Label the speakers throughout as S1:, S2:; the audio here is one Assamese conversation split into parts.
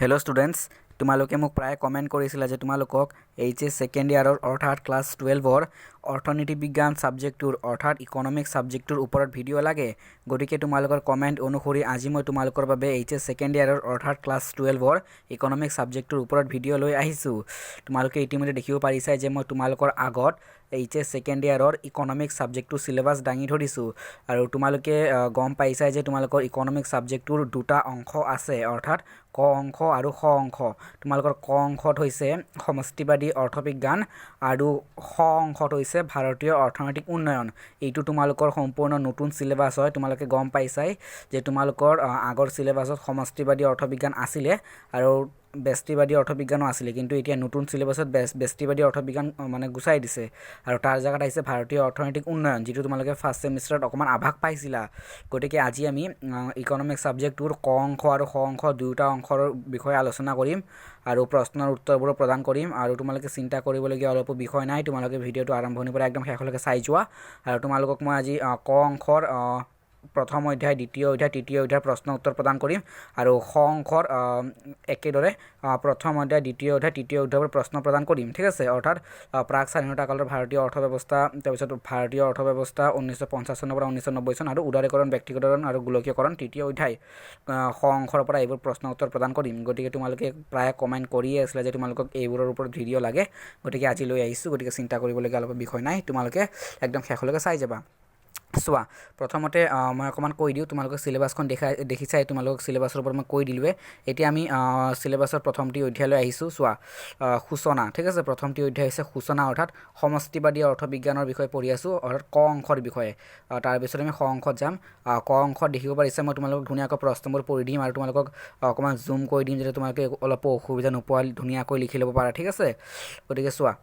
S1: हेलो स्टूडेंट्स তোমালোকে মোক প্ৰায় কমেন্ট কৰিছিলা যে তোমালোকক এইচএস সেকেন্ড ইয়াৰৰ অৰ্থাৎ ক্লাস 12ৰ অৰ্থনীতি বিজ্ঞান সাবজেক্টৰ অৰ্থাৎ ইকোনমিক সাবজেক্টৰ ওপৰত ভিডিও লাগে গতিকে তোমালোকৰ কমেন্ট অনুসৰি আজি মই তোমালোকৰ বাবে এইচএস সেকেন্ড ইয়াৰৰ অৰ্থাৎ ক্লাস 12ৰ ইকোনমিক সাবজেক্টৰ ওপৰত ভিডিও লৈ আহিছো তোমালোকে ইতিমধ্যে দেখিব পাৰিছা যে মই তোমালোকৰ আগত এইচএস সেকেন্ড ইয়াৰৰ ইকোনমিক সাবজেক্টৰ সিলেবাস দাঙি ধৰিছো আৰু তোমালোকে গম পাইছা যে তোমালোকৰ ইকোনমিক সাবজেক্টৰ দুটা অংশ আছে অৰ্থাৎ ক অংশ আৰু খ অংশ তোমালোকৰ ক অংশত হৈছে সমষ্টিবাদী অৰ্থবিজ্ঞান আৰু খ অংশত হৈছে ভাৰতীয় অৰ্থনৈতিক উন্নয়ন এইটো তোমালোকৰ সম্পূৰ্ণ নতুন সিলেবাস হয় তোমালোকে গম পাইছাই যে তোমালোকৰ আগৰ সিলেবাসত সমষ্টিবাদী অৰ্থবিজ্ঞান আছিল আৰু ব্যষ্টিবাদী অৰ্থবিজ্ঞানো আছিল কিন্তু এতিয়া নতুন সিলেবাসত ব্যষ্টিবাদী অৰ্থবিজ্ঞান মানে গুছাই দিছে আৰু তাৰ জায়গাত আহিছে ভাৰতীয় অৰ্থনৈতিক উন্নয়ন যেটো তোমালোকে ফাৰ্স্ট সেমিস্টাৰত অকমান আভাস পাইছিলা গতিকে আজি আমি ইকোনমিক সাবজেক্টৰ ক অংশ আৰু খ অংশ দুটা অংশৰ বিষয়ে আলোচনা কৰিম আৰু প্ৰশ্নৰ উত্তৰবোৰ প্ৰদান কৰিম আৰু তোমালোকে চিন্তা কৰিবলগীয়া অলপ বিষয় নাই তোমালোকে ভিডিওটো আৰম্ভণিৰ পৰা একদম শেষলৈকে চাই যোৱা আৰু তোমালোকক মই আজি ক অংশৰ প্ৰথম অধ্যায় দ্বিতীয় অধ্যায় তৃতীয় অধ্যায় প্ৰশ্ন উত্তৰ প্ৰদান কৰিম আৰু খ অংশৰ একেদৰে প্ৰথম অধ্যায় দ্বিতীয় অধ্যায় তৃতীয় অধ্যায়ৰ প্ৰশ্ন প্ৰদান কৰিম ঠিক আছে অৰ্থাৎ প্ৰাক স্বাধীনতা কালৰ ভাৰতীয় অৰ্থব্যৱস্থা তাৰপিছত ভাৰতীয় অৰ্থব্যৱস্থা 1950 চনৰ পৰা 1990 চন আৰু উদাৰীকৰণ ব্যক্তিগতকৰণ আৰু গোলকীয়কৰণ তৃতীয় অধ্যায় খ অংশৰ পৰা এইবোৰ প্ৰশ্ন উত্তৰ প্ৰদান কৰিম গতিকে তোমালোকে প্ৰায় কমেন্ট কৰিয়ে আছিল যে তোমালোকক এইবোৰৰ ওপৰত ভিডিও লাগে গতিকে আজি লৈ আহিছো গতিকে চিন্তা কৰিবলগীয়া অলপ বিষয় নাই তোমালোকে একদম শেষলৈকে চাই যাবা সোৱা প্ৰথমতে মই অকমান কৈ দিও তোমালোকক সিলেবাসখন দেখিছাই তোমালোকক সিলেবাসৰ ওপৰত মই কৈ দিলুৱে এতিয়া আমি সিলেবাসৰ প্ৰথমটি অধ্যায়লৈ আহিছো সোৱা সূচনা ঠিক আছে প্ৰথমটি অধ্যায় হৈছে সূচনা অৰ্থাৎ সমষ্টিবাদী অৰ্থবিজ্ঞানৰ বিষয় পঢ়ি আছো অৰ্থাৎ ক অংশৰ বিষয়ে তাৰ পিছত আমি খ অংশত যাম ক অংশত দেখিব পাৰিছে মই তোমালোকক ধুনিয়াকৈ প্ৰশ্নবোৰ পঢ়ি দিম আৰু তোমালোকক অকমান জুম কৰি দিম যাতে তোমালোকে অলপ অসুবিধা নোপোৱা ধুনিয়াকৈ লিখি ল'ব পাৰা ঠিক আছে গতিকে সোৱা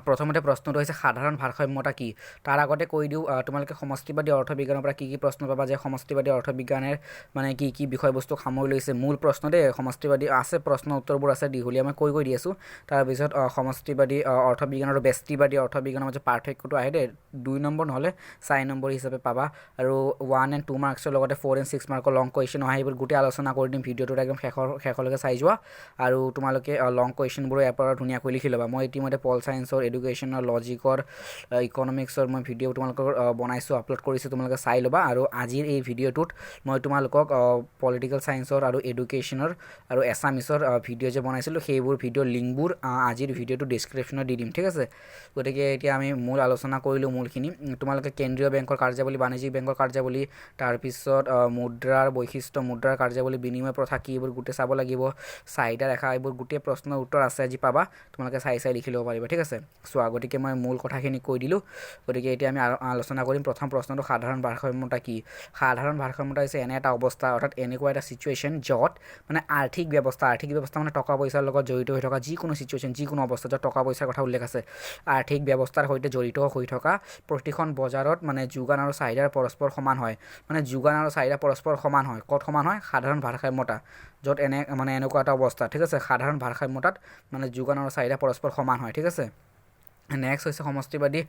S1: প্ৰথমতে প্ৰশ্নটো হৈছে সাধাৰণ ভাৰসাম্যতা কি তাৰ আগতে কৈ দিও তোমালোকে সমষ্টিবাদী অৰ্থবিজ্ঞানৰ পৰা কি প্ৰশ্ন পাবা যে সমষ্টিবাদী অৰ্থবিজ্ঞানৰ মানে কি বিষয়বস্তু সামৰি লৈছে মূল প্ৰশ্ন দে সমষ্টিবাদী আছে প্ৰশ্ন উত্তৰবোৰ আছে দিহলিয়া মই কৈ দি আছো তাৰ পিছত সমষ্টিবাদী অৰ্থবিজ্ঞান আৰু ব্যষ্টিবাদী অৰ্থবিজ্ঞানৰ মাজত পাৰ্থক্যটো আহে দে 2 নম্বৰ নহলে 4 নম্বৰ হিচাপে পাবা আৰু 1 and 2 মাৰ্কছৰ লগতে 4 and 6 মাৰ্কৰ লং কোৱেশ্চন আহে এইবোৰ গুটি আলোচনা কৰি দিম ভিডিওটো একদম শেষলৈকে চাই যোৱা আৰু তোমালোকে লং কোৱেশ্চনবোৰ ইয়াৰ পৰা ধুনিয়াকৈ লিখি ল'বা মই ইতিমধ্যে পল সায়েন্স এডুকেশনৰ লজিকৰ ইকোনমিক্সৰ মই ভিডিও তোমালোকৰ বনাইছো আপলোড কৰিছো তোমালোকে চাই লবা আৰু আজিৰ এই ভিডিওটোত মই তোমালোকক পলিটিক্যাল সায়েন্সৰ আৰু এডুকেশনৰ আৰু এছামিছৰ ভিডিও যে বনাইছিলো সেইবোৰ ভিডিও লিংকবোৰ আজিৰ ভিডিওটো ডেসক্ৰিপচনত দি দিম ঠিক আছে গতিকে এতিয়া আমি মূল আলোচনা কৰিলো মূলখিনি তোমালোকে কেন্দ্ৰীয় বেংকৰ কাৰ্যাৱলী বাণিজ্যিক বেংকৰ কাৰ্যাৱলী তাৰ পিছত মুদ্ৰাৰ বৈশিষ্ট্য মুদ্ৰাৰ কাৰ্যাৱলী বিনিময় প্ৰথা কি এইবোৰ গুটে চাব লাগিব চাহিদা ৰেখা এইবোৰ গুটে প্ৰশ্নৰ উত্তৰ আছে আজি পাবা তোমালোকে চাই লিখি ল'ব পাৰিবা ঠিক আছে সোৱা গতিকে মই মূল কথাখিনি কৈ দিলো গতিকে এতিয়া আমি আলোচনা কৰিম প্ৰথম প্ৰশ্নটো সাধাৰণ ভাৰসাম্যতা কি সাধাৰণ ভাৰসাম্যতা হৈছে এনে এটা অৱস্থা অৰ্থাৎ এনেকুৱা এটা সিচুৱেচন যত মানে আৰ্থিক ব্যৱস্থা মানে টকা পইচাৰ লগত জড়িত হৈ থকা যিকোনো সিচুৱেচন যিকোনো অৱস্থা যত টকা পইচাৰ কথা উল্লেখ আছে আৰ্থিক ব্যৱস্থাৰ সৈতে জড়িত হৈ থকা প্ৰতিখন বজাৰত মানে যোগান আৰু চাহিদাৰ পৰস্পৰ সমান হয় মানে যোগান আৰু চাহিদা পৰস্পৰ সমান হয় কত সমান হয় সাধাৰণ ভাৰসাম্যতা যত মানে এনেকুৱা এটা অৱস্থা ঠিক আছে সাধাৰণ ভাৰসাম্যতাত মানে যোগান আৰু চাহিদা পৰস্পৰ সমান হয় ঠিক আছে নেক্সট হৈছে সমষ্টিবাদী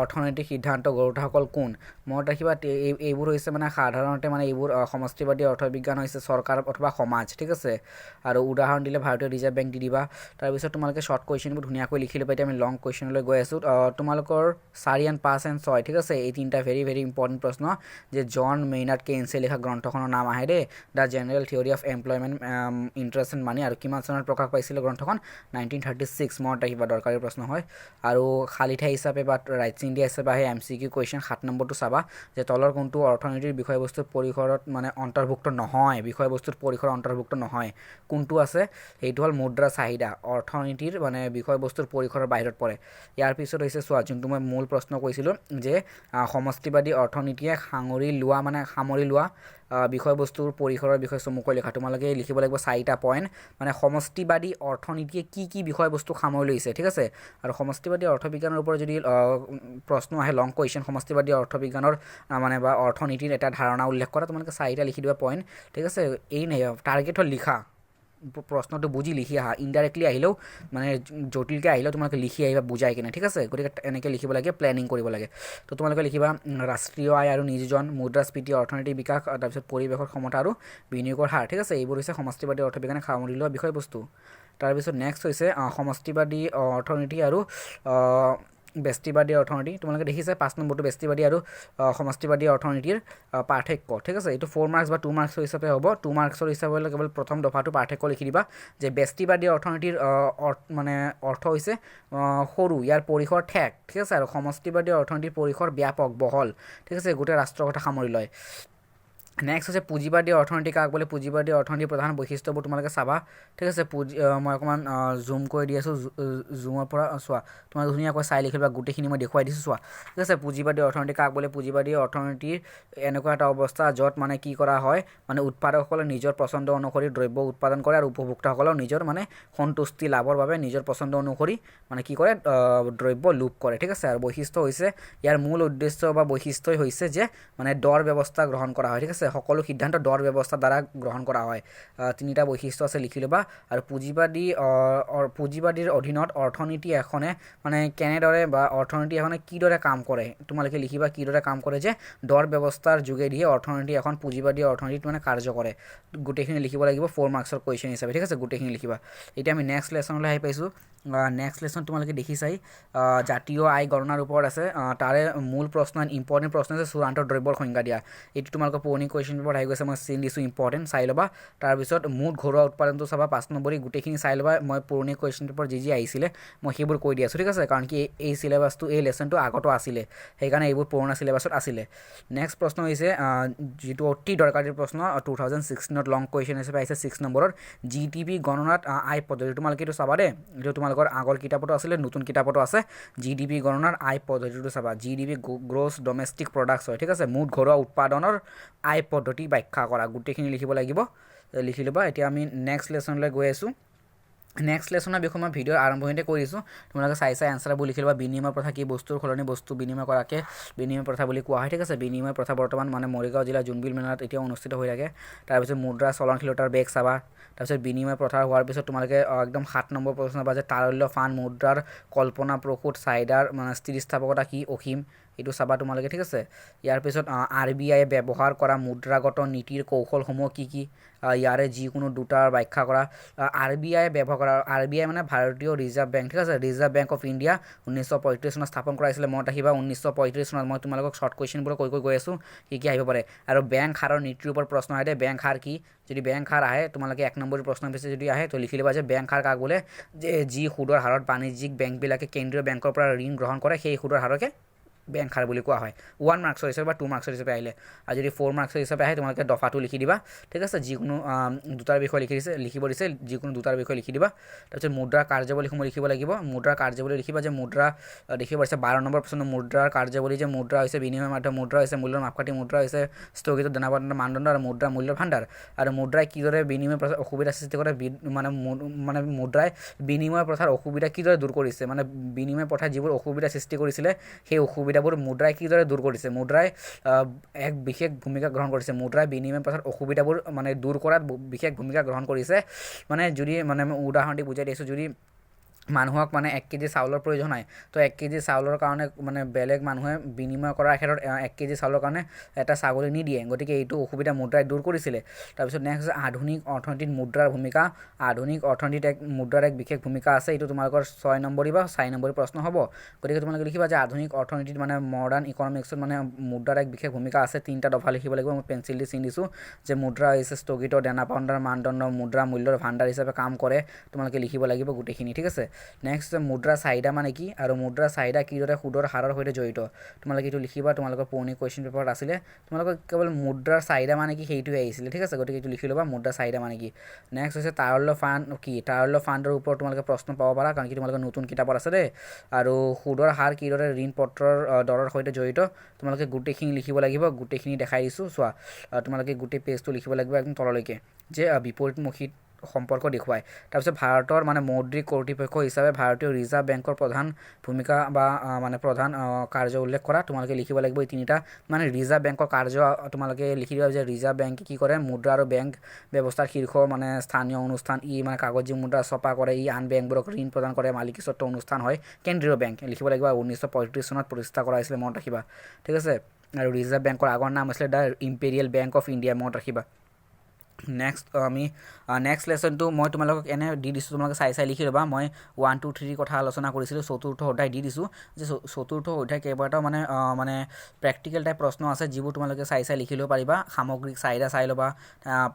S1: অৰ্থনৈতিক সিদ্ধান্ত গ্ৰহীতাসকল কোন মনত ৰাখিবা এইবোৰ হৈছে মানে সাধাৰণতে মানে এইবোৰ সমষ্টিবাদী অৰ্থবিজ্ঞান হৈছে চৰকাৰ অথবা সমাজ ঠিক আছে আৰু উদাহৰণ দিলে ভাৰতীয় ৰিজাৰ্ভ বেংক দি দিবা তাৰ পিছত তোমালোকে শৰ্ট কোৱেশ্চনবোৰ ধুনিয়াকৈ লিখি ল'বা এতিয়া আমি লং কোৱেশ্চনলৈ গৈ আছো তোমালোকৰ 4 and 5 and 6 ঠিক আছে এই তিনটা ভেৰি ইম্পৰ্টেন্ট প্ৰশ্ন যে জন মেইনাৰ্ড কেইনছে লিখা গ্ৰন্থখনৰ নাম আহে the the general theory of employment interest and money আৰু কিমান চনত প্ৰকাশ পাইছিল গ্ৰন্থখন 1936 মনত ৰাখিবা দৰকাৰী প্ৰশ্ন হয় আৰু খালি ঠাই হিচাপে বা ৰাইটস ইণ্ডিয়া হিচাপে আহে এমসিকিউ কোৱেশ্চন 7 নম্বৰটো চাবা যে তলৰ কোনটো অৰ্থনীতিৰ বিষয়বস্তুৰ পৰিসৰত মানে অন্তৰ্ভুক্ত নহয় বিষয়বস্তুৰ পৰিসৰ অন্তৰ্ভুক্ত নহয় কোনটো আছে এইটো হল মুদ্ৰা চাহিদা অৰ্থনীতিৰ মানে বিষয়বস্তুৰ পৰিসৰৰ বাহিৰত পৰে ইয়াৰ পিছত হৈছে সোৱা যোনটো মই মূল প্ৰশ্ন কৈছিলো যে সমষ্টিবাদী অৰ্থনীতিয়ে সামৰি লোৱা বিষয়বস্তুৰ পৰিসৰৰ বিষয়ে চমুকৈ লেখা তোমালোকে লিখিব লাগিব 4টা পইণ্ট মানে সমষ্টিবাদী অৰ্থনীতিয়ে কি বিষয়বস্তু সামৰি লৈছে ঠিক আছে আৰু সমষ্টিবাদী অৰ্থবিজ্ঞানৰ ওপৰত যদি প্ৰশ্ন আহে লং কোৱেশ্চন সমষ্টিবাদী অৰ্থবিজ্ঞানৰ মানে বা অৰ্থনীতিৰ এটা ধাৰণা উল্লেখ কৰা তোমালোকে 4টা লিখি দিবা পইণ্ট ঠিক আছে এই নাই টাৰ্গেট হল লিখা প্ৰশ্নটো বুজি লিখি আহা, ইনডাইৰেক্টলি আহিলেও মানে জটিলকৈ আহিলেও তোমালোকে লিখি আহিবা বুজাই কিনে, ঠিক আছে। গতিকে এনেকৈ লিখিব লাগে, প্লেনিং কৰিব লাগে। তো তোমালোকে লিখিবা ৰাষ্ট্ৰীয় আয় আৰু নিয়োজন, মুদ্ৰাস্ফীতি, অৰ্থনৈতিক বিকাশ, তাৰপিছত পৰিৱেশৰ ক্ষমতা আৰু বিনিয়োগৰ হাৰ, ঠিক আছে। এইবোৰ হৈছে সমষ্টিবাদী অৰ্থবিজ্ঞানে সামৰি লোৱা বিষয়বস্তু। তাৰপিছত নেক্সট হৈছে সমষ্টিবাদী অৰ্থনীতি আৰু ব্যষ্টিবাদী অৰ্থনীতি। তোমালোকে দেখিছে 5 নম্বৰটো ব্যষ্টিবাদী আৰু সমষ্টিবাদী অৰ্থনীতিৰ পাৰ্থক্য, ঠিক আছে। এইটো 4 মাৰ্কছ বা 2 মাৰ্কছৰ হিচাপে হ'ব। 2 মাৰ্কছৰ হিচাপে হ'লে কেৱল প্ৰথম দফাটো পাৰ্থক্য লিখি দিবা যে ব্যষ্টিবাদী অৰ্থনীতিৰ মানে অৰ্থ হৈছে সৰু, ইয়াৰ পৰিসৰ ঠেক, ঠিক আছে। আৰু সমষ্টিবাদী অৰ্থনীতিৰ পৰিসৰ ব্যাপক, বহল, ঠিক আছে, গোটেই ৰাষ্ট্ৰৰ কথা সামৰি লয়। নেক্সট হৈছে পুঁজিবাদী অৰ্থনীতি কাক বোলে। পুঁজিবাদী অৰ্থনীতিৰ প্ৰধান বৈশিষ্ট্যবোৰ তোমালোকে চাবা, ঠিক আছে। মই অকণমান জুম কৰি দি আছোঁ, জুমৰ পৰা চোৱা, তোমালোকে ধুনীয়াকৈ চাই লিখিবা, গোটেইখিনি মই দেখুৱাই দিছোঁ চোৱা, ঠিক আছে। পুঁজিবাদী অৰ্থনীতি কাক বোলে। পুঁজিবাদী অৰ্থনীতিৰ এনেকুৱা এটা অৱস্থা য'ত মানে কি কৰা হয়, মানে উৎপাদকসকলে নিজৰ পচন্দ অনুসৰি দ্ৰব্য উৎপাদন কৰে আৰু উপভোক্তাসকলেও নিজৰ মানে সন্তুষ্টি লাভৰ বাবে নিজৰ পচন্দ অনুসৰি মানে কি কৰে, দ্ৰব্য লোভ কৰে, ঠিক আছে। আৰু বৈশিষ্ট্য হৈছে, ইয়াৰ মূল উদ্দেশ্য বা বৈশিষ্ট্যই হৈছে যে মানে দৰ ব্যৱস্থা গ্ৰহণ কৰা হয়, ঠিক আছে। সকলো সিদ্ধান্ত দৰ ব্যৱস্থাৰ দ্বাৰা গ্ৰহণ কৰা হয়। 3টা বৈশিষ্ট্য আছে, লিখি ল'বা। আৰু পুঁজিবাদীৰ অধীনত অৰ্থনীতি এখনে মানে কেনেদৰে বা অৰ্থনীতি এখনে কিদৰে কাম কৰে, তোমালোকে লিখিবা কিদৰে কাম কৰে, যে দৰ ব্যৱস্থাৰ যোগেদিয়ে অৰ্থনীতি এখন পুঁজিবাদী অৰ্থনীতিত মানে কাৰ্য কৰে। গোটেইখিনি লিখিব লাগিব 4 মাৰ্কছৰ কুৱেশ্যন হিচাপে, ঠিক আছে। গোটেইখিনি লিখিবা। এতিয়া আমি নেক্সট লেচনলৈ আহি পাইছোঁ। নেক্সট লেচন তোমালোকে দেখিছাই জাতীয় আয় গণনাৰ ওপৰত আছে। তাৰে মূল প্ৰশ্ন, ইম্পৰ্টেণ্ট প্ৰশ্ন আছে চূড়ান্ত দ্ৰব্যৰ সংজ্ঞা দিয়া। এইটো তোমালোকৰ পুৰণি কুৱেশ্যন পেপাৰত আহি গৈছে, মই চিন দিছোঁ, ইম্পৰ্টেণ্ট, চাই ল'বা। তাৰপিছত মুঠ ঘৰুৱা উৎপাদনটো চাবা 5 নম্বৰী, গোটেইখিনি চাই ল'বা। মই পুৰণি কুৱেশ্যন পেপাৰ যি আহিছিলে মই সেইবোৰ কৈ দি আছোঁ, ঠিক আছে। কাৰণ কি এই চিলেবাছটো, এই লেচনটো আগতো আছিলে, সেইকাৰণে এইবোৰ পুৰণা চিলেবাছত আছিলে। নেক্সট প্ৰশ্ন হৈছে যিটো অতি দৰকাৰী প্ৰশ্ন, 2016ত লং কুৱেশ্যন হিচাপে আহিছে 6 নম্বৰৰ, GDP গণনাত আয় পদ্ধতি। তোমালোকে এইটো চাবা দেই, এইটো তোমালোকৰ আগৰ কিতাপতো আছিলে, নতুন কিতাপতো আছে। GDP গণনাৰ আয় পদ্ধতিটো চাবা। GDP গ্ৰছ ডমেষ্টিক প্ৰডাক্টছ হয়, ঠিক আছে। মুঠ ঘৰুৱা উৎপাদনৰ আয় পদ্ধতি ব্যাখ্যা কৰা, গোটেইখিনি লিখিব লাগিব, লিখি ল'বা। এতিয়া আমি নেক্সট লেচনলৈ গৈ আছোঁ। নেক্সট লেচনৰ বিষয়ে মই ভিডিঅ'ৰ আৰম্ভণিতে কৈ দিছোঁ, তোমালোকে চাই এনচাৰবোৰ লিখি ল'বা। বিনিময় প্ৰথা কি, বস্তুৰ সলনি বস্তু বিনিময় কৰাকে বিনিময় প্ৰথা বুলি কোৱা হয়, ঠিক আছে। বিনিময় প্ৰথা বৰ্তমান মানে মৰিগাঁও জিলাৰ জোনবিল মেলাত এতিয়া অনুষ্ঠিত হৈ থাকে। তাৰপিছত মুদ্ৰা চলনশীলতাৰ বেগ চাবা। তাৰপিছত বিনিময় প্ৰথা হোৱাৰ পিছত তোমালোকে একদম 7 নম্বৰ প্ৰশ্ন পাবা যে তাৰল্য ফাণ্ড মুদ্ৰাৰ কল্পনাপ্ৰসূত চাহিদাৰ মানে স্থিতিস্থাপকতা কি, অসীম, এইটো চাবা তোমালোকে, ঠিক আছে। ইয়াৰ পিছত RBI ব্যৱহাৰ কৰা মুদ্ৰাগত নীতিৰ কৌশলসমূহ কি কি, ইয়াৰে যিকোনো দুটাৰ ব্যাখ্যা কৰা। RBI ব্যৱহাৰ কৰা, RBI মানে ভাৰতীয় ৰিজাৰ্ভ বেংক, ঠিক আছে। ৰিজাৰ্ভ বেংক অফ ইণ্ডিয়া 1935 চনত স্থাপন কৰা হৈছিলে, মনত ৰাখিবা 1935 চনত। মই তোমালোকক শ্বৰ্ট কুৱেশ্যনবোৰ কৈ গৈ আছোঁ, কি কি আহিব পাৰে। আৰু বেংক হাৰৰ নীতিৰ ওপৰত প্ৰশ্ন আহে দেই, বেংক হাৰ কি, যদি বেংক হাৰ আহে তোমালোকে 1 নম্বৰ প্ৰশ্ন পিছে যদি আহে তো লিখি ল'বা যে বেংক হাৰ কাক বোলে, যে যি সুদৰ হাৰত বাণিজ্যিক বেংকবিলাকে কেন্দ্ৰীয় বেংকৰ পৰা ঋণ গ্ৰহণ কৰে সেই সুদৰ হাৰকে বেংক হাৰ বুলি কোৱা হয়। 1 মাৰ্কছৰ হিচাপে বা 2 মাৰ্কছৰ হিচাপে আহিলে। আৰু যদি 4 মাৰ্কছৰ হিচাপে আহে তোমালোকে দফাটো লিখি দিবা, ঠিক আছে। যিকোনো দুটাৰ বিষয়ে লিখিব দিছে, যিকোনো দুটাৰ বিষয়ে লিখি দিবা। তাৰপিছত মুদ্ৰাৰ কাৰ্যাৱলীসমূহ লিখিব লাগিব। মুদ্ৰাৰ কাৰ্যাৱলী লিখিবা যে মুদ্ৰা দেখিব পাৰিছে 12 নম্বৰ প্ৰশ্ন, মুদ্ৰাৰ কাৰ্যাৱলী যে মুদ্ৰা হৈছে বিনিময় মাধ্যম, মুদ্ৰা হৈছে মূল্যৰ মাপকাঠি, মুদ্ৰা হৈছে স্থগিত দেনাপত্ৰৰ মানদণ্ড, আৰু মুদ্ৰা মূল্যৰ ভাণ্ডাৰ। আৰু মুদ্ৰাই কিদৰে বিনিময় প্ৰথাৰ অসুবিধা সৃষ্টি কৰে, মানে মুদ্ৰাই বিনিময় প্ৰথাৰ অসুবিধা কিদৰে দূৰ কৰিছে, মানে বিনিময় প্ৰথাৰ যিবোৰ অসুবিধা সৃষ্টি কৰিছিলে সেই অসুবিধাবোৰ মুদ্ৰাই কিদৰে দূৰ কৰিছে। মুদ্ৰাই এক বিশেষ ভূমিকা গ্ৰহণ কৰিছে। মুদ্ৰাই বিনিময় প্ৰথাৰ অসুবিধাবোৰ মানে দূৰ কৰাত বিশেষ ভূমিকা গ্ৰহণ কৰিছে। মানে যদি মানে উদাহৰণ দি বুজাই দিছোঁ, যদি মানুহক মানে 1 কেজি চাউলৰ প্ৰয়োজন হয়, তো 1 কেজি চাউলৰ কাৰণে মানে বেলেগ মানুহে বিনিময় কৰাৰ ক্ষেত্ৰত 1 কেজি চাউলৰ কাৰণে এটা ছাগলী নিদিয়ে, গতিকে এইটো অসুবিধা মুদ্ৰাই দূৰ কৰিছিলে। তাৰপিছত নেক্সট আধুনিক অৰ্থনীতিত মুদ্ৰাৰ ভূমিকা। আধুনিক অৰ্থনীতিত মুদ্ৰাৰ এক বিশেষ ভূমিকা আছে, এইটো তোমালোকৰ 6 নম্বৰী বা 4 নম্বৰী প্ৰশ্ন হ'ব। গতিকে তোমালোকে লিখিবা যে আধুনিক অৰ্থনীতিত মানে মডাৰ্ণ ইকনমিক্সত মানে মুদ্ৰাৰ এক বিশেষ ভূমিকা আছে। 3টা দফা লিখিব লাগিব, মই পেঞ্চিল দি চিন দিছোঁ যে মুদ্ৰা হৈছে স্থগিত দেনাপত্ৰৰ মানদণ্ড, মুদ্ৰা মূল্যৰ ভাণ্ডাৰ হিচাপে কাম কৰে, তোমালোকে লিখিব লাগিব গোটেইখিনি, ঠিক আছে। নেক্সট মুদ্ৰা চাহিদা মানে কি, আৰু মুদ্ৰা চাহিদা কিদৰে সুদৰ হাৰৰ সৈতে জড়িত, তোমালোকে এইটো লিখিবা। তোমালোকৰ পুৰণি কুৱেশ্যন পেপাৰত আছিলে, তোমালোকৰ কেৱল মুদ্ৰাৰ চাহিদা মানে কি সেইটোৱে আহিছিলে, ঠিক আছে। গতিকে এইটো লিখি ল'বা, মুদ্ৰা চাহিদা মানে কি। নেক্সট হৈছে তাৰল্য ফাণ্ড কি, তাৰল্য ফাণ্ডৰ ওপৰত তোমালোকে প্ৰশ্ন পাব পাৰা, কাৰণ কি তোমালোকৰ নতুন কিতাপত আছে দেই। আৰু সুদৰ হাৰ কিদৰে ঋণ পত্ৰৰ দৰৰ সৈতে জড়িত, তোমালোকে গোটেইখিনি লিখিব লাগিব, গোটেইখিনি দেখাই দিছোঁ চোৱা। তোমালোকে গোটেই পেজটো লিখিব লাগিব একদম তললৈকে, যে বিপৰীতমুখী সম্পৰ্ক দেখুৱায়। তাৰপিছত ভাৰতৰ মানে মৌদ্ৰিক কৰ্তৃপক্ষ হিচাপে ভাৰতীয় ৰিজাৰ্ভ বেংকৰ প্ৰধান ভূমিকা বা মানে প্ৰধান কাৰ্য উল্লেখ কৰা। তোমালোকে লিখিব লাগিব এই তিনিটা মানে ৰিজাৰ্ভ বেংকৰ কাৰ্য তোমালোকে লিখি দিবা যে ৰিজাৰ্ভ বেংকে কি কৰে, মুদ্ৰা আৰু বেংক ব্যৱস্থাৰ শীৰ্ষ মানে স্থানীয় অনুষ্ঠান। ই মানে কাগজী মুদ্ৰা ছপা কৰে, ই আন বেংকবোৰক ঋণ প্ৰদান কৰে, মালিকীস্বত্ব অনুষ্ঠান হয়। কেন্দ্ৰীয় বেংক লিখিব লাগিব 1935 চনত প্ৰতিষ্ঠা কৰা হৈছিলে, মনত ৰাখিবা। ঠিক আছে, আৰু ৰিজাৰ্ভ বেংকৰ আগৰ নাম আছিলে the imperial bank of India, মনত ৰাখিবা। নেক্সট লেচনটো মই তোমালোকক এনে দি দিছোঁ, তোমালোকে চাই লিখি ল'বা। মই 1, 2, 3 কথা আলোচনা কৰিছিলোঁ, চতুৰ্থ অধ্যায় দি দিছোঁ যে চতুৰ্থ অধ্যায় কেইবাটাও মানে প্ৰেক্টিকেল টাইপ প্ৰশ্ন আছে, যিবোৰ তোমালোকে চাই লিখি ল'ব পাৰিবা। সামগ্ৰিক চাহিদা চাই ল'বা,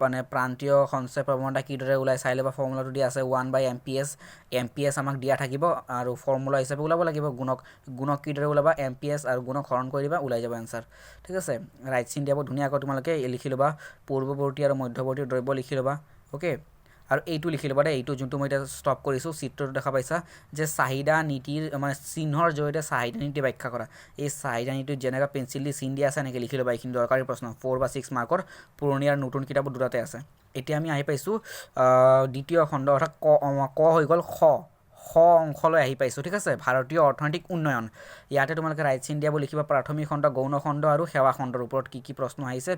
S1: মানে প্ৰান্তীয় সঞ্চয় প্ৰৱণতা কিদৰে ওলাই চাই ল'বা। ফৰ্মুলাটো দিয়া আছে 1/MPS আমাক দিয়া থাকিব আৰু ফৰ্মুলা হিচাপে ওলাব লাগিব। গুণক কিদৰে ওলাবা, MPS আৰু গুণক হৰণ কৰি দিবা, ওলাই যাব এনচাৰ। ঠিক আছে, ৰাইট চিন দিয়াব ধুনীয়াকৈ তোমালোকে লিখি ল'বা। পূৰ্বৱৰ্তী আৰু মধ্যৱৰ্তী দ্ৰব্য লিখি ল'বা। অ'কে, আৰু এইটো লিখি ল'বা দেই, এইটো যোনটো মই এতিয়া ষ্টপ কৰিছোঁ, চিত্ৰটো দেখা পাইছা যে চাহিদা নীতিৰ মানে চিহ্নৰ জৰিয়তে চাহিদা নীতি ব্যাখ্যা কৰা। এই চাহিদা নীতিত যেনেকৈ পেঞ্চিল দি চিন দিয়া আছে এনেকৈ লিখি ল'বা। এইখিনি দৰকাৰী প্ৰশ্ন 4 বা 6 মাৰ্কৰ, পুৰণি আৰু নতুন কিতাপত দুটাতে আছে। এতিয়া আমি আহি পাইছোঁ দ্বিতীয় খণ্ড, অৰ্থাৎ ক হৈ গ'ল খ অংশলৈ আহি পাইছোঁ। ঠিক আছে, ভাৰতীয় অৰ্থনৈতিক উন্নয়ন। ইয়াতে তোমালোকে ৰাইট চিন দিয়াব লিখিবা। প্ৰাথমিক খণ্ড, গৌণ খণ্ড আৰু সেৱা খণ্ডৰ ওপৰত কি প্ৰশ্ন আহিছে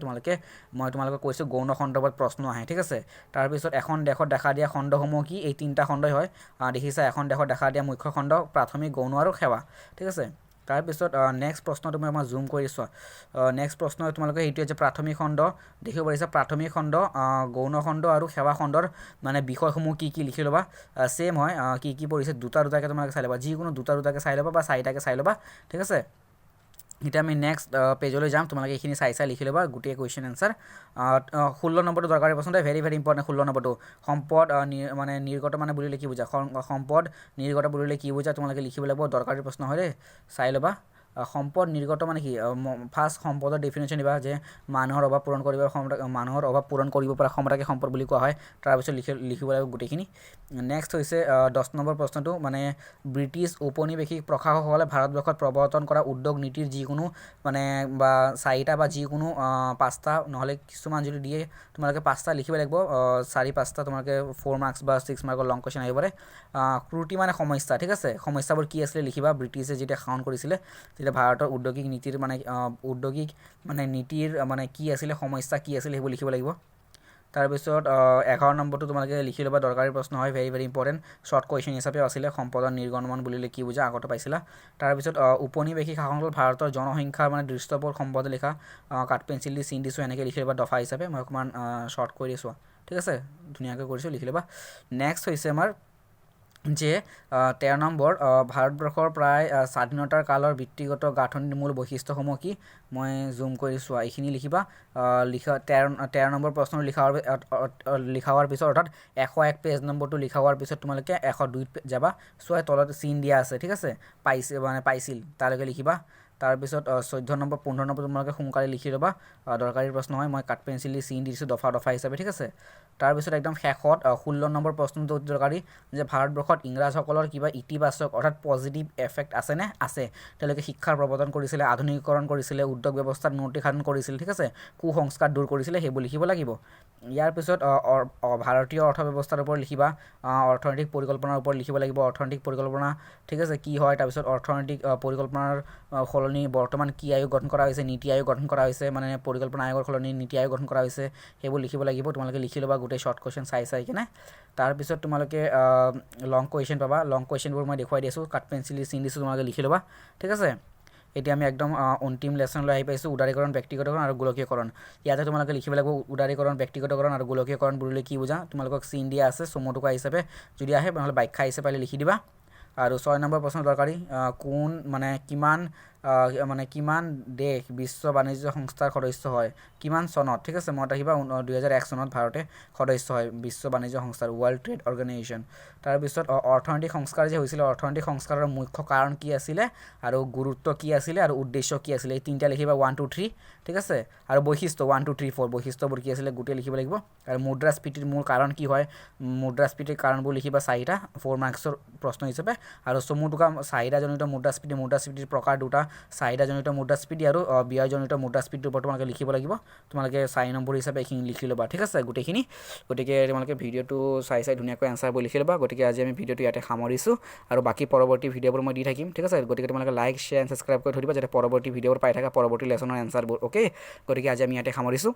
S1: মই তোমালোকে কৈছোঁ গৌণ খণ্ডৰ ওপৰত প্ৰশ্ন আহে। ঠিক আছে, তাৰপিছত এখন দেশত দেখা দিয়া খণ্ডসমূহ কি, এই তিনিটা খণ্ডই হয়। দেখিছা, এখন দেশত দেখা দিয়া মুখ্য খণ্ড, প্ৰাথমিক, গৌণ আৰু সেৱা। ঠিক আছে, তাৰপিছত নেক্সট প্ৰশ্নটো মই জুম কৰি চোৱা। নেক্সট প্ৰশ্ন তোমালোকে এইটোৱে যে প্ৰাথমিক খণ্ড দেখিব পাৰিছা, প্ৰাথমিক খণ্ড, গৌণ খণ্ড আৰু সেৱা খণ্ডৰ মানে বিষয়সমূহ কি লিখি ল'বা। ছেম হয়, কি পৰিছে দুটাকৈ তোমালোকে চাই ল'বা, যিকোনো দুটাকৈ চাই ল'বা বা চাৰিটাকৈ চাই ল'বা। ঠিক আছে, এতিয়া আমি নেক্সট পেজলৈ যাম, তোমালোকে এইখিনি চাই লিখি ল'বা গোটেই কুৱেশ্যন এনচাৰ। 16 নম্বৰটো দৰকাৰী প্ৰশ্ন, ভেৰি ইম্পৰ্টেণ্ট। 16 নম্বৰটো সম্পদ মানে নিৰ্গত মানে বুলিলে কি বুজা, সম্পদ নিৰ্গত বুলিলে কি বুজা, তোমালোকে লিখিব লাগিব, দৰকাৰী প্ৰশ্ন হয় দেই, চাই ল'বা। সম্পদ নিৰ্গত মানে কি, ফাৰ্ষ্ট সম্পদৰ ডেফিনেশ্যন দিবা যে মানুহৰ অভাৱ পূৰণ কৰিব পৰা ক্ষমতাকে সম্পদ বুলি কোৱা হয়। তাৰপিছত লিখিব লাগিব গোটেইখিনি। নেক্সট হৈছে 10 নম্বৰ প্ৰশ্নটো, মানে ব্ৰিটিছ ঔপনিৱেশিক প্ৰশাসকসকলে ভাৰতবৰ্ষত প্ৰৱৰ্তন কৰা উদ্যোগ নীতিৰ যিকোনো মানে বা চাৰিটা বা যিকোনো 5টা, নহ'লে কিছুমান যদি দিয়ে তোমালোকে 5টা লিখিব লাগিব। 4-5টা তোমালোকে 4 মাৰ্কছ বা 6 মাৰ্কৰ লং কুৱেশ্যন আহিব পাৰে। ত্ৰুটি মানে সমস্যা। ঠিক আছে, সমস্যাবোৰ কি আছিলে লিখিবা। ব্ৰিটিছে যেতিয়া শাসন কৰিছিলে তেতিয়া ভাৰতৰ উদ্যোগিক নীতিৰ মানে কি আছিলে, সমস্যা কি আছিলে, সেইবোৰ লিখিব লাগিব। তাৰপিছত 11 নম্বৰটো তোমালোকে লিখি ল'বা, দৰকাৰী প্ৰশ্ন হয়, ভেৰি ইম্পৰ্টেণ্ট। শ্বৰ্ট কুৱেশ্যন হিচাপে আছিলে, সম্পদৰ নিৰ্গমন বুলিলে কি বুজা, আগতে পাইছিলা। তাৰপিছত ঔপনিৱেশিক শাসনকালত ভাৰতৰ জনসংখ্যাৰ মানে দৃশ্যপট সম্পদ লিখা, কাঠ পেঞ্চিল দি চিন দিছোঁ, এনেকৈ লিখি ল'বা দফা হিচাপে। মই অকণমান শ্বৰ্ট কৰি দিছোঁ। ঠিক আছে, ধুনীয়াকৈ কৰিছোঁ, লিখি ল'বা। নেক্সট হৈছে আমাৰ যে 13 নম্বৰ, ভাৰতবৰ্ষৰ প্ৰায় স্বাধীনতাৰ কালৰ বৃত্তিগত গাঁথনিৰ মূল বৈশিষ্ট্যসমূহ কি, মই জুম কৰি চোৱা, এইখিনি লিখিবা। 13 নম্বৰ প্ৰশ্ন লিখা হোৱাৰ পিছত, অৰ্থাৎ 101 পেজ নম্বৰটো লিখা হোৱাৰ পিছত তোমালোকে 102 যাবা, চোৱা তলত চিন দিয়া আছে। ঠিক আছে, পাইছিল তালৈকে লিখিবা। তাৰপিছত 14 নম্বৰ 15 নম্বৰ তোমালোকে সোনকালে লিখি ল'বা, দৰকাৰী প্ৰশ্ন হয়, মই কাঠ পেঞ্চিল দি চিন দিছোঁ দফা হিচাপে। ঠিক আছে, তাৰপিছত একদম শেষত 16 নম্বৰ প্ৰশ্নটো দৰকাৰী যে ভাৰতবৰ্ষত ইংৰাজসকলৰ কিবা ইতিবাচক অৰ্থাৎ পজিটিভ এফেক্ট আছেনে, আছে। তেওঁলোকে শিক্ষাৰ প্ৰৱৰ্তন কৰিছিলে, আধুনিকীকৰণ কৰিছিলে, উদ্যোগ ব্যৱস্থাত উন্নতি সাধন কৰিছিল। ঠিক আছে, কুসংস্কাৰ দূৰ কৰিছিলে, সেইবোৰ লিখিব লাগিব। ইয়াৰ পিছত ভাৰতীয় অৰ্থব্যৱস্থাৰ ওপৰত লিখিবা, অৰ্থনৈতিক পৰিকল্পনাৰ ওপৰত লিখিব লাগিব। অৰ্থনৈতিক পৰিকল্পনা ঠিক আছে কি হয়, তাৰপিছত অৰ্থনৈতিক পৰিকল্পনাৰ সলনি বৰ্তমান কি আয়োগ গঠন কৰা হৈছে, নীতি আয়োগ গঠন কৰা হৈছে, মানে পৰিকল্পনা আয়োগৰ সলনি নীতি আয়োগ গঠন কৰা হৈছে, সেইবোৰ লিখিব লাগিব। তোমালোকে লিখি ল'বা গোটেই শ্বৰ্ট কুৱেশ্যন চাই কিনে। তাৰপিছত তোমালোকে লং কুৱেশ্যন পাবা, লং কুৱেশ্যনবোৰ মই দেখুৱাই দিছোঁ, কাঠ পেঞ্চিল দি চিন দিছোঁ, তোমালোকে লিখি ল'বা। ঠিক আছে, এতিয়া আমি একদম অন্তিম লেচনলৈ আহি পাইছোঁ, উদাৰীকৰণ, ব্যক্তিগতকৰণ আৰু গোলকীয়কৰণ। ইয়াতে তোমালোকে লিখিব লাগিব উদাৰীকৰণ, ব্যক্তিগতকৰণ আৰু গোলকীয়কৰণ বুলিলে কি বুজা, তোমালোকক চিন দিয়া আছে চমু টুকুৰা হিচাপে, যদি আহে নহ'লে ব্যাখ্যা হিচাপে লিখি দিবা। আৰু 6 নম্বৰ প্ৰশ্ন দৰকাৰী, কিমান দেশ বিশ্ব বাণিজ্য সংস্থাৰ সদস্য হয়, কিমান চনত। ঠিক আছে, মনত ৰাখিবা 2001 চনত ভাৰতে সদস্য হয় বিশ্ব বাণিজ্য সংস্থাৰ, ৱৰ্ল্ড ট্ৰেড অৰ্গেনাইজেশ্যন। তাৰপিছত অৰ্থনৈতিক সংস্কাৰ যে হৈছিলে, অৰ্থনৈতিক সংস্কাৰৰ মুখ্য কাৰণ কি আছিলে আৰু গুৰুত্ব কি আছিলে আৰু উদ্দেশ্য কি আছিলে, এই তিনিটা লিখিবা 1, 2, 3। ঠিক আছে, আৰু বৈশিষ্ট্য 1, 2, 3, 4 বৈশিষ্ট্যবোৰ কি আছিলে গোটেই লিখিব লাগিব। আৰু মুদ্ৰাস্ফীতিৰ মূল কাৰণ কি হয়, মুদ্ৰাস্ফীতিৰ কাৰণবোৰ লিখিবা 4টা 4 মাৰ্কছৰ প্ৰশ্ন হিচাপে। আৰু চমু টুকুৰা চাহিদাজনিত মুদ্ৰাস্ফীতিৰ প্ৰকাৰ 2টা, চাহিদাজনিত মুদ্ৰাস্ফীতি আৰু ব্যয়জনিত মুদ্ৰাস্ফীতিৰ ওপৰত তোমালোকে লিখিব লাগিব। তোমালোকে 4 নম্বৰ হিচাপে এইখিনি লিখি ল'বা, ঠিক আছে গোটেইখিনি। গতিকে তোমালোকে ভিডিঅ'টো চাই ধুনীয়াকৈ এনচাৰবোৰ লিখি ল'বা। গতিকে আজি আমি ভিডিঅ'টো ইয়াতে সামৰিছোঁ আৰু বাকী পৰৱৰ্তী ভিডিঅ'বোৰ মই দি থাকিম, ঠিক আছে। গতিকে তোমালোকে লাইক শ্বেয়াৰ এণ্ড ছাবস্ক্ৰাইব কৰি থৈ দিবা যাতে পৰৱৰ্তী ভিডিঅ'বোৰ পাই থাকা পৰৱৰ্তী লেচনৰ এনচাৰবোৰ। অ'কে, গতিকে আজি আমি ইয়াতে সামৰিছোঁ।